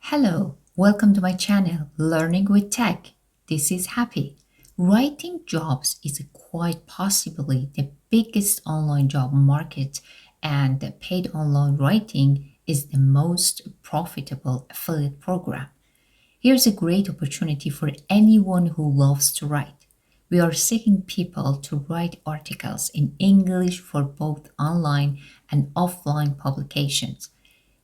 Hello, welcome to my channel, Learning with Tech. This is Happy. Writing jobs is quite possibly the biggest online job market, and the paid online writing is the most profitable affiliate program. Here's a great opportunity for anyone who loves to write. We are seeking people to write articles in English for both online and offline publications.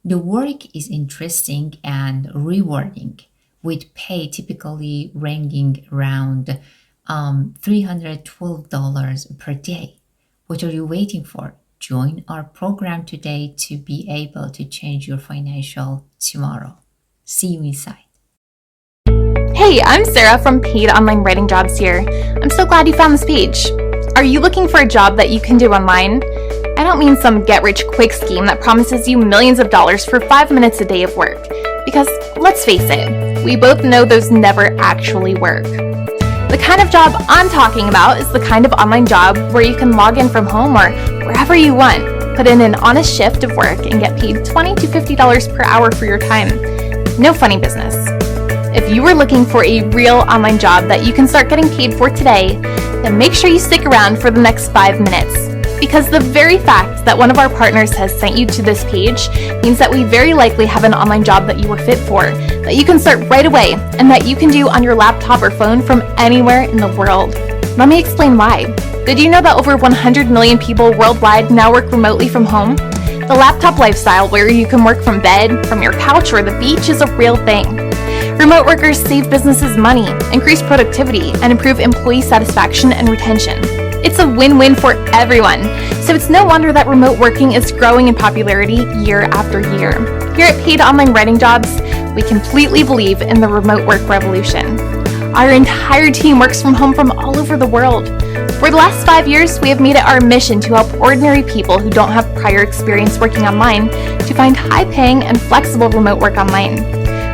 The work is interesting and rewarding, with pay typically ranging around $312 per day. What are you waiting for? Join our program today to be able to change your financial tomorrow. See you inside. Hey, I'm Sarah from Paid Online Writing Jobs here. I'm so glad you found this page. Are you looking for a job that you can do online? I don't mean some get-rich-quick scheme that promises you millions of dollars for 5 minutes a day of work. Because, let's face it, we both know those never actually work. The kind of job I'm talking about is the kind of online job where you can log in from home or wherever you want, put in an honest shift of work, and get paid $20 to $50 per hour for your time. No funny business. If you are looking for a real online job that you can start getting paid for today, then make sure you stick around for the next 5 minutes. Because the very fact that one of our partners has sent you to this page means that we very likely have an online job that you are fit for, that you can start right away, and that you can do on your laptop or phone from anywhere in the world. Let me explain why. Did you know that over 100 million people worldwide now work remotely from home? The laptop lifestyle, where you can work from bed, from your couch, or the beach, is a real thing. Remote workers save businesses money, increase productivity, and improve employee satisfaction and retention. It's a win-win for everyone, so it's no wonder that remote working is growing in popularity year after year. Here at Paid Online Writing Jobs, we completely believe in the remote work revolution. Our entire team works from home from all over the world. For the last 5 years, we have made it our mission to help ordinary people who don't have prior experience working online to find high-paying and flexible remote work online.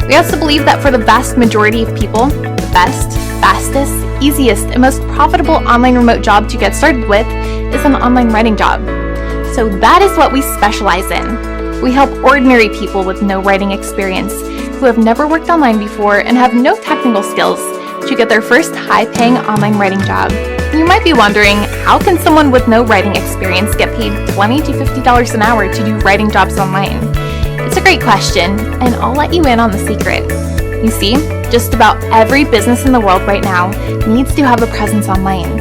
We also believe that for the vast majority of people, the best, fastest, easiest, and most profitable online remote job to get started with is an online writing job. So that is what we specialize in. We help ordinary people with no writing experience, who have never worked online before and have no technical skills, to get their first high-paying online writing job. You might be wondering, how can someone with no writing experience get paid $20 to $50 an hour to do writing jobs online? It's a great question, and I'll let you in on the secret. You see, just about every business in the world right now needs to have a presence online.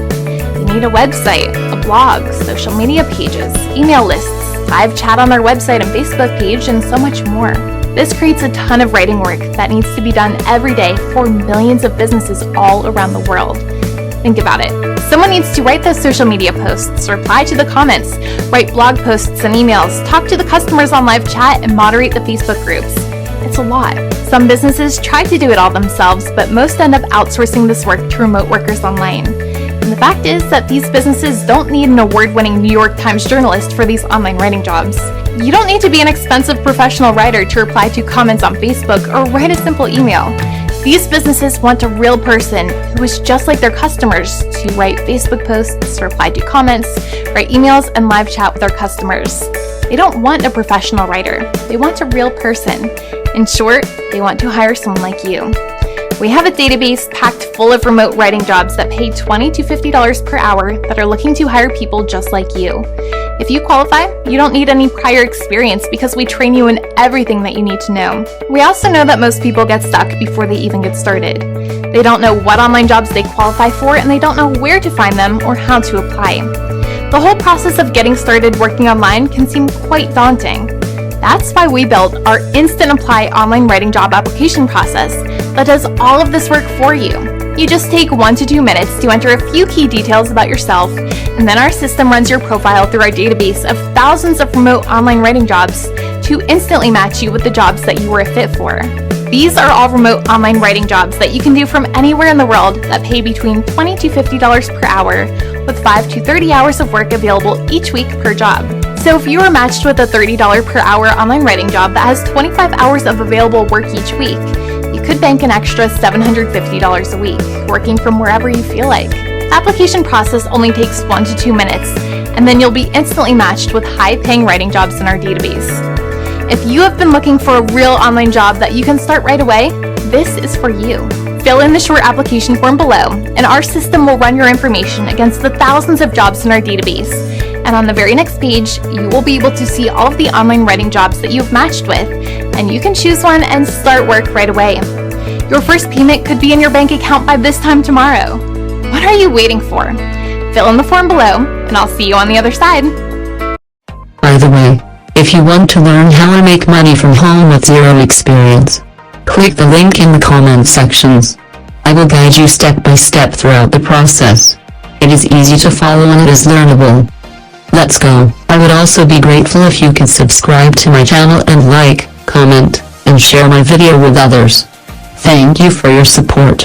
You need a website, a blog, social media pages, email lists, live chat on their website and Facebook page, and so much more. This creates a ton of writing work that needs to be done every day for millions of businesses all around the world. Think about it. Someone needs to write those social media posts, reply to the comments, write blog posts and emails, talk to the customers on live chat, and moderate the Facebook groups. It's a lot. Some businesses try to do it all themselves, but most end up outsourcing this work to remote workers online. And the fact is that these businesses don't need an award-winning New York Times journalist for these online writing jobs. You don't need to be an expensive professional writer to reply to comments on Facebook or write a simple email. These businesses want a real person who is just like their customers to write Facebook posts, reply to comments, write emails, and live chat with their customers. They don't want a professional writer. They want a real person. In short, they want to hire someone like you. We have a database packed full of remote writing jobs that pay $20 to $50 per hour that are looking to hire people just like you. If you qualify, you don't need any prior experience because we train you in everything that you need to know. We also know that most people get stuck before they even get started. They don't know what online jobs they qualify for, and they don't know where to find them or how to apply. The whole process of getting started working online can seem quite daunting. That's why we built our Instant Apply online writing job application process that does all of this work for you. You just take 1 to 2 minutes to enter a few key details about yourself, and then our system runs your profile through our database of thousands of remote online writing jobs to instantly match you with the jobs that you were a fit for. These are all remote online writing jobs that you can do from anywhere in the world that pay between $20 to $50 per hour, with 5 to 30 hours of work available each week per job. So if you are matched with a $30 per hour online writing job that has 25 hours of available work each week, you could bank an extra $750 a week, working from wherever you feel like. The application process only takes 1 to 2 minutes, and then you'll be instantly matched with high-paying writing jobs in our database. If you have been looking for a real online job that you can start right away, this is for you. Fill in the short application form below, and our system will run your information against the thousands of jobs in our database. And on the very next page, you will be able to see all of the online writing jobs that you've matched with, and you can choose one and start work right away. Your first payment could be in your bank account by this time tomorrow. What are you waiting for? Fill in the form below, and I'll see you on the other side. By the way, if you want to learn how to make money from home with zero experience, click the link in the comment sections. I will guide you step by step throughout the process. It is easy to follow and it is learnable. Let's go. I would also be grateful if you could subscribe to my channel and like, comment, and share my video with others. Thank you for your support.